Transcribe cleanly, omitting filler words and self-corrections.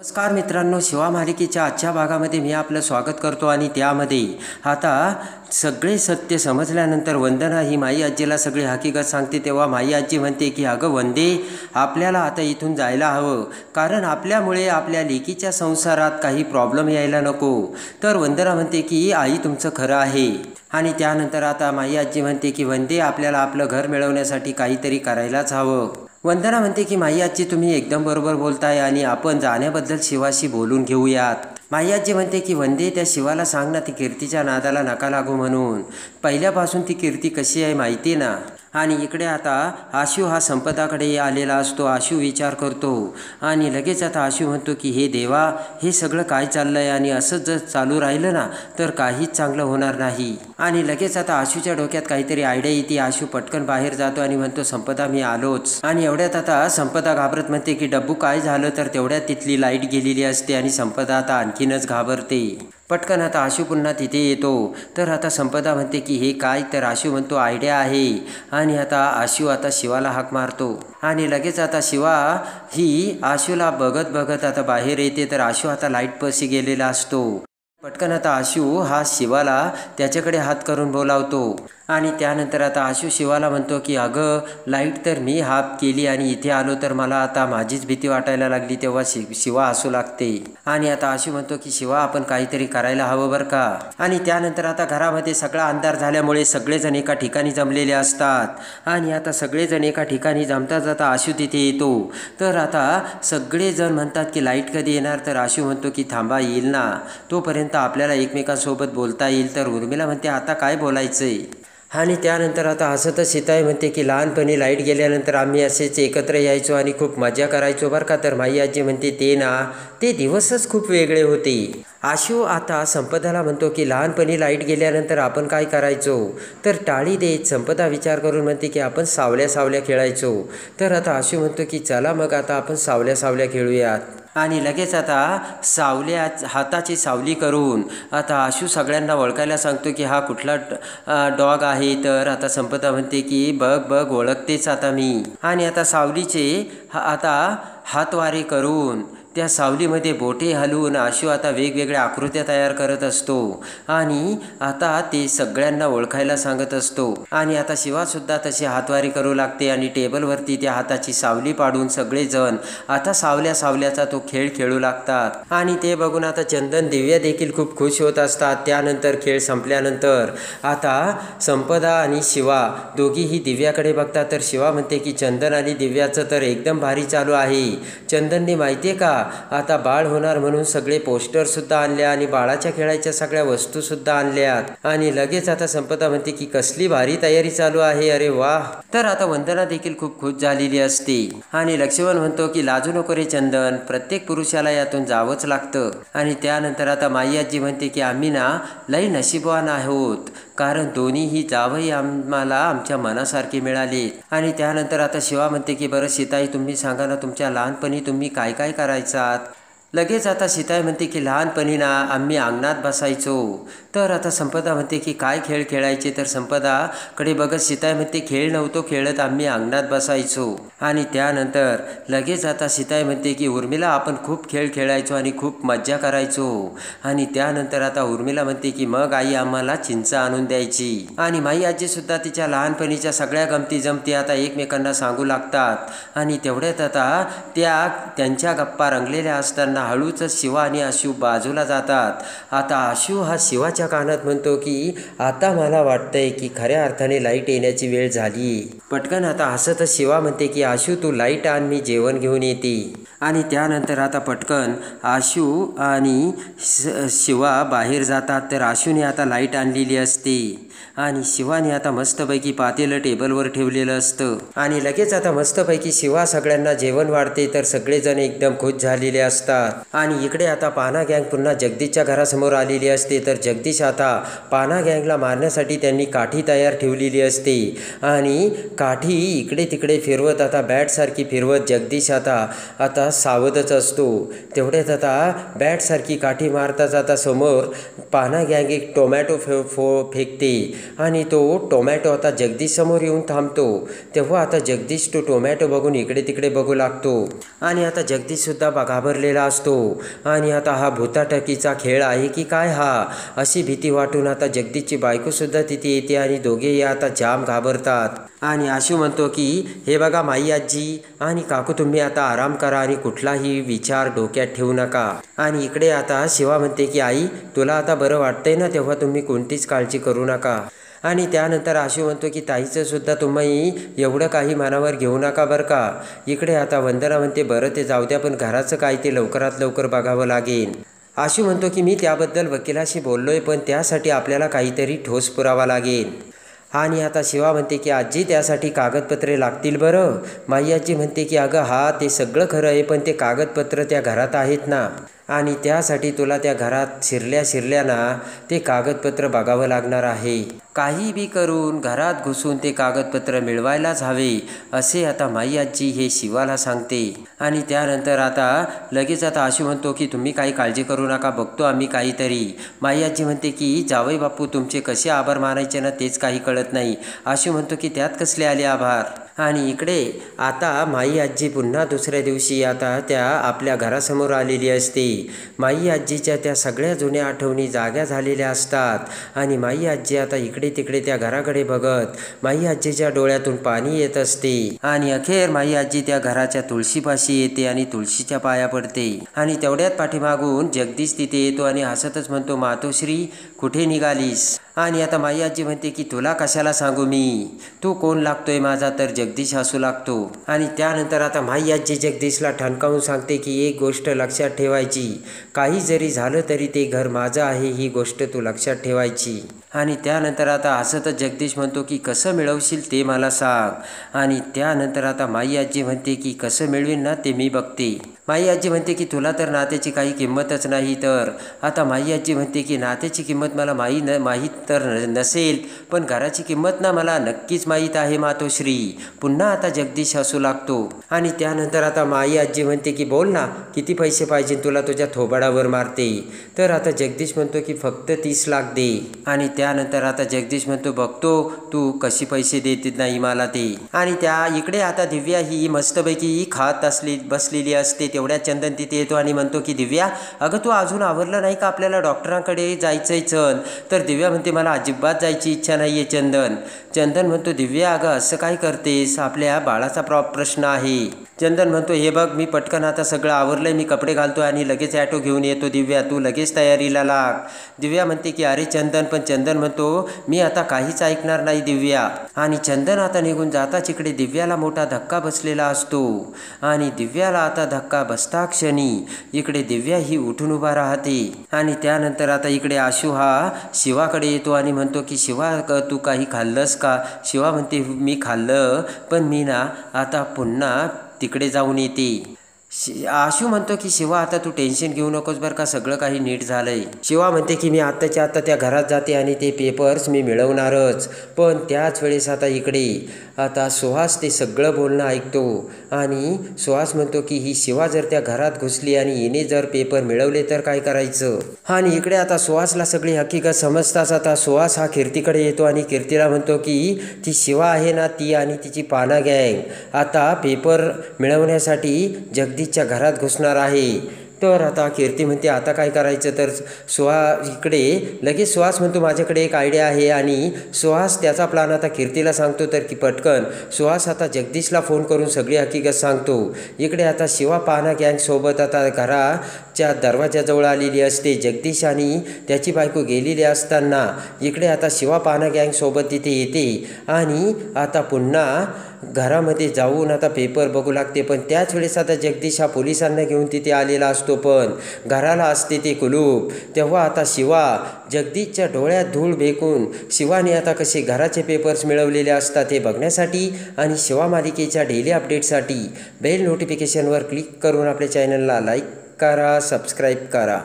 नमस्कार मित्रांनो, शिवा मालिकेच्या आजच्या भागामध्ये मी आपलं स्वागत करतो आणि त्यामध्ये आता सगळे सत्य समजल्यानंतर वंदना ही माई आजीला सगळी हकीकत सांगते। तेव्हा माई आजी म्हणते की अगं वंदे, आपल्याला आता इथून जायला हवं, कारण आपल्यामुळे आपल्या लेकीच्या संसारात काही प्रॉब्लेम यायला नको। तर वंदना म्हणते की आई तुमचं खरं आहे। आणि त्यानंतर आता माई आजी म्हणते की वंदे, आपल्याला आपलं घर मिळवण्यासाठी काहीतरी करायलाच हवं। वंदना म्हणते की माई आजी तुम्ही एकदम बरोबर बोलताय आणि आपण जाण्याबद्दल शिवाशी बोलून घेऊयात। माई आजी म्हणते की वंदे, त्या शिवाला सांग ना ती कीर्तीच्या नादाला नका लागू म्हणून। पहिल्यापासून ती कीर्ती कशी आहे माहिती ना। आणि इकडे आता आशू हा संपदाकडे आलेला असतो। आशू विचार करतो आणि लगेच आता आशू म्हणतो की हे देवा, हे सगळं काय चाललंय आणि असंच जर चालू राहिलं ना तर काहीच चांगलं होणार नाही। आणि लगेच आता आशूच्या डोक्यात काहीतरी आयडिया येते। आशू पटकन बाहेर जातो आणि म्हणतो संपदा मी आलोच। आणि एवढ्यात आता संपदा घाबरत म्हणते की डब्बू काय झालं, तर तेवढ्यात तिथली लाईट गेलेली असते आणि संपदा आता आणखीनच घाबरते। पटकन आता आशू पुन्हा तिथे येतो। तर आता संपदा म्हणते की हे काय, तर आशू म्हणतो आयडिया आहे। आणि आता आशू आता शिवाला हाक मारतो आणि लगेच आता शिवा ही आशूला बघत बघत आता बाहेर येते। तर आशू आता लाईटपाशी गेलेला असतो। पटकन आता आशू हा शिवाला त्याच्याकडे हात करून बोलावतो आणि त्यानंतर आता आशू शिवाला म्हणतो की अगं लाईट तर मी हात केली आणि इथे आलो तर मला आता माझीच भीती वाटायला लागली। तेव्हा शिवा हसू लागते आणि आता आशू म्हणतो की शिवा आपण काहीतरी करायला हवं बरं का। आणि त्यानंतर आता घरामध्ये सगळा अंधार झाल्यामुळे सगळेजण एका ठिकाणी जमलेले असतात आणि आता सगळेजण एका ठिकाणी जमताच आता आशू तिथे येतो। तर आता सगळेजण म्हणतात की लाईट कधी येणार, तर आशू म्हणतो की थांबा येईल ना, तोपर्यंत आपल्याला एकमेकांसोबत बोलता येईल। तर उर्मिला म्हणते आता काय बोलायचंय। आणि त्यानंतर आता हसतच सीताई म्हणते की लहानपणी लाईट गेल्यानंतर आम्ही असेच एकत्र यायचो आणि खूप मजा करायचो बरं का। तर माई आजी म्हणते ते ना, ते दिवसच खूप वेगळे होते। आशू आता संपदाला म्हणतो की लहानपणी लाईट गेल्यानंतर आपण काय करायचो, तर टाळी देत संपदा विचार करून म्हणते की आपण सावल्या सावल्या खेळायचो। तर आता आशू म्हणतो की चला मग आता आपण सावल्या सावल्या खेळूयात। आणि लगेच आता सावल्या हाताची सावली करून आता आशू सगळ्यांना ओळखायला सांगतो की हा कुठला डॉग आहे। तर आता संपदा म्हणते की बघ बघ ओळखतेच आता मी। आणि आता सावलीचे आता हातवारे करून त्या सावलीमध्ये बोटे हलवून आशू आता वेगवेगळ्या आकृत्या तयार करत असतो आणि आता ते सगळ्यांना ओळखायला सांगत असतो। आणि आता शिवासुद्धा तशी हातवारी करू लागते आणि टेबलवरती त्या हाताची सावली पाडून सगळेजण आता सावल्या सावल्याचा तो खेळ खेळू लागतात। आणि ते बघून आता चंदन दिव्या देखील खूप खुश होत असतात। त्यानंतर खेळ संपल्यानंतर आता संपदा आणि शिवा दोघीही दिव्याकडे बघतात। तर शिवा म्हणते की चंदन आणि दिव्याचं तर एकदम भारी चालू आहे। चंदनने माहिती आहे का आता बाळ होणार म्हणून सगळे पोस्टरसुद्धा आणले आणि बाळाच्या खेळायच्या सगळ्या वस्तूसुद्धा आणल्यात। आणि लगेच आता संपदा म्हणते की कसली भारी तयारी चालू आहे, अरे वा। तर आता वंदना देखील खूप खुश झालेली असते आणि लक्ष्मण म्हणतो की लाजू नको रे चंदन, प्रत्येक पुरुषाला यातून जावंच लागतं। आणि त्यानंतर आता माई आजी म्हणते की आम्ही ना लई नशीबवान आहोत, कारण दोन्हीही जावई आम्हाला आमच्या मनासारखे मिळाले। आणि त्यानंतर आता शिवा म्हणते की बरं सीताई तुम्ही सांगा ना, तुमच्या लहानपणी तुम्ही काय काय करायचात। लगेच आता सीताई म्हणते की लहानपणी ना आम्ही अंगणात बसायचो। तर आता संपदा म्हणते की काय खेळ खेळायचे, तर संपदाकडे बघत सीताई म्हणते खेळ नव्हतो खेळत, आम्ही अंगणात बसायचो। आणि त्यानंतर लगेच आता सीताई म्हणते की उर्मिला आपण खूप खेळ खेळायचो आणि खूप मज्जा करायचो। आणि त्यानंतर आता उर्मिला म्हणते की मग आई आम्हाला चिंच आणून द्यायची। आणि माई आजीसुद्धा तिच्या लहानपणीच्या सगळ्या गमती जमती आता एकमेकांना सांगू लागतात। आणि तेवढ्यात आता त्यांच्या गप्पा रंगलेल्या असताना हळूच शिवा आणि आशू बाजूला जातात। आता आशू हा शिवाच्या कानात म्हणतो की आता मला वाटतंय की खऱ्या अर्थाने लाईट येण्याची वेळ झाली। पटकन आता हसतच शिवा म्हणते की आशू तू लाईट आण, मी जेवण घेऊन येते। आणि त्यानंतर आता पटकन आशू आणि शिवा बाहेर जातात। तर आशूने आता लाईट आणलेली असते आणि शिवाने आता मस्तपैकी पातेलं टेबलवर ठेवलेलं असतं आणि लगेच आता मस्तपैकी शिवा सगळ्यांना जेवण वाढते। तर सगळेजण एकदम खुश झालेले असतात। आणि इकडे आता पाना गँग पुन्हा जगदीशच्या घरासमोर आलेली असते। तर जगदीश आता पाना गँगला मारण्यासाठी त्यांनी काठी तयार ठेवलेली असते आणि काठी इकडे तिकडे फिरवत आता बॅटसारखी फिरवत जगदीश आता सावधच असतो. तेवढ्यात आता बॅटसारखी काठी मारताच आता समोर पाना गँग एक टोमॅटो फेकते आणि तो टोमॅटो आता जगदीश समोर येऊन थांबतो. तेव्हा आता जगदीश तो टोमॅटो बघून इकडे तिकडे बघू लागतो आणि आता जगदीशसुद्धा घाबरलेला असतो. आणि आता हा भूताटकीचा खेळ आहे की काय हा, अशी भीती वाटून आता जगदीशची बायकोसुद्धा तिथे येते आणि दोघेही आता जाम घाबरतात. आणि आशू म्हणतो की हे बघा माई आजी आणि काकू, तुम्ही आता आराम करा आणि कुठलाही विचार डोक्यात ठेवू नका. आणि इकडे आता शिवा म्हणते की आई, तुला आता बरं वाटतंय ना, तेव्हा तुम्ही कोणतीच काळजी करू नका. आणि त्यानंतर आशू म्हणतो की ताईचंसुद्धा तुम्ही एवढं काही मनावर घेऊ नका बरं का. इकडे आता वंदना म्हणते बरं ते जाऊ द्या, पण घराचं काय ते लवकरात लवकर बघावं लागेल. आशू म्हणतो की मी त्याबद्दल वकिलाशी बोललोय, पण त्यासाठी आपल्याला काहीतरी ठोस पुरावा लागेल. आणि आता शिवा म्हणते की आजी त्यासाठी कागदपत्रे लागतील बरं. माई आजी म्हणते की अगं हा ते सगळं खरं आहे, पण ते कागदपत्र त्या घरात आहेत ना, आणि त्यासाठी तुला त्या घरात शिरल्या ना ते कागदपत्र बघावं लागणार आहे. काही बी करून घरात घुसून ते कागदपत्र मिळवायलाच हवे, असे आता माई आजी हे शिवाला सांगते. आणि त्यानंतर आता लगेच आता आशू म्हणतो की तुम्ही काही काळजी करू नका, बघतो आम्ही काहीतरी. माई आजी म्हणते की जावई बापू तुमचे कसे आभार मानायचे ना तेच काही कळत नाही. आशू म्हणतो की त्यात कसले आले आभार. आणि इकडे आता माई आजी पुन्हा दुसऱ्या दिवशी आता त्या आपल्या घरासमोर आलेली असते. माई आजीच्या त्या सगळ्या जुन्या आठवणी जाग्या झालेल्या असतात आणि माई आजी आता इकडे तिकडे त्या घराकडे बघत माई आजीच्या डोळ्यातून पाणी येत असते. आणि अखेर माई आजी त्या घराच्या तुळशीपाशी येते आणि तुळशीच्या पाया पडते. आणि तेवढ्यात पाठीमागून जगदीश तिथे येतो आणि हसतच म्हणतो, मातोश्री कुठे निघालीस. आणि आता माई आजी म्हणते की तुला कशाला सांगू मी, तू कोण लागतोय माझा. तर जगदीश हसू लागतो. आणि त्यानंतर आता माई आजी जगदीशला ठणकावून सांगते की एक गोष्ट लक्षात ठेवायची, काही जरी झालं तरी ते घर माझं आहे, ही गोष्ट तू लक्षात ठेवायची. आणि त्यानंतर आता हसतच जगदीश म्हणतो की कसं मिळवशील ते मला सांग. आणि त्यानंतर आता माई आजी म्हणते की कसं मिळवीन ना ते मी बघते. माई आजी म्हणते की तुला तर नात्याची काही किंमतच नाही. तर आता माई आजी म्हणते की नात्याची किंमत मला माहीत तर नसेल, पण घराची किंमत ना मला नक्कीच माहीत आहे मातोश्री. पुन्हा आता जगदीश हसू लागतो. आणि त्यानंतर आता माई आजी म्हणते की बोल ना, किती पैसे पाहिजे तुला, तुझ्या थोबाडावर मारते. तर आता जगदीश म्हणतो की फक्त 30 लाख दे. आणि त्यानंतर आता जगदीश म्हणतो बघतो तू कशी पैसे देत नाही मला ते. आणि त्या इकडे आता दिव्या ही मस्तपैकी खात बसलेली असते. तेवढ्या चंदन तिथे येतो आणि म्हणतो की दिव्या, अगं तू अजून आवरलं नाही का, आपल्याला डॉक्टरांकडे जायचंय चल. तर दिव्या म्हणते मला अजिबात जायची इच्छा नाही आहे चंदन म्हणतो दिव्या अगं असं काय करतेस, आपल्या बाळाचा प्रश्न आहे. चंदन म्हणतो हे बघ मी पटकन आता सगळं आवरलंय, मी कपडे घालतो आणि लगेच ॲटो घेऊन येतो. दिव्या तू लगेच तयारीला लाग. दिव्या म्हणते की अरे चंदन, पण चंदन म्हणतो मी आता काहीच ऐकणार नाही दिव्या. आणि चंदन आता निघून जाताच इकडे दिव्याला मोठा धक्का बसलेला असतो. आणि दिव्याला आता धक्का बसता क्षणी इकडे दिव्या ही उठून उभा राहते. आणि त्यानंतर आता इकडे आशू हा शिवाकडे येतो आणि म्हणतो की शिवा तू काही खाल्लंस का. शिवा म्हणते मी खाल्लं, पण मी ना आता पुन्हा तिकडे जाऊन येते. आशू म्हणतो की शिवा आता तू टेन्शन घेऊ नकोस बरं का, सगळं काही नीट झालंय. शिवा म्हणते की मी आत्ताच्या आत्ता त्या घरात जाते आणि ते पेपर्स मी मिळवणारच. पण त्याच वेळेस आता इकडे आता सुहास ते सगळं बोलणं ऐकतो. आणि सुहास म्हणतो की ही शिवा जर त्या घरात घुसली आणि हिने जर पेपर मिळवले तर काय करायचं. आणि इकडे आता सुहासला सगळी हकीकत समजताच आता सुहास हा कीर्तीकडे येतो आणि कीर्तीला म्हणतो की ती शिवा आहे ना, ती आणि तिची पाना गँग आता पेपर मिळवण्यासाठी जगदीशच्या घरात घुसणार आहे. तर आता कीर्ती म्हणते आता काय करायचं. तर इकडे लगेच सुहास म्हणतो माझ्याकडे एक आयडिया आहे. आणि सुहास त्याचा प्लान आता कीर्तीला सांगतो. तर की पटकन सुहास आता जगदीशला फोन करून सगळी हकीकत सांगतो. इकडे आता शिवा पाना गँगसोबत आता घराच्या दरवाजाजवळ आलेली असते. जगदीश आणि त्याची बायको गेलेली असताना इकडे आता शिवा पाना गँगसोबत तिथे येते आणि आता पुन्हा घरामध्ये जाऊन आता पेपर बघू लागते. पण त्याच वेळेस आता जगदीश हा पोलिसांना घेऊन तिथे आलेला असतो. पण घराला असते ते कुलूप. तेव्हा आता शिवा जगदीशच्या डोळ्यात धूळ फेकून शिवाने आता कसे घराचे पेपर्स मिळवलेले असतात हे बघण्यासाठी आणि शिवा मालिकेच्या डेली अपडेटसाठी बेल नोटिफिकेशनवर क्लिक करून आपल्या चॅनलला लाईक करा, सबस्क्राईब करा.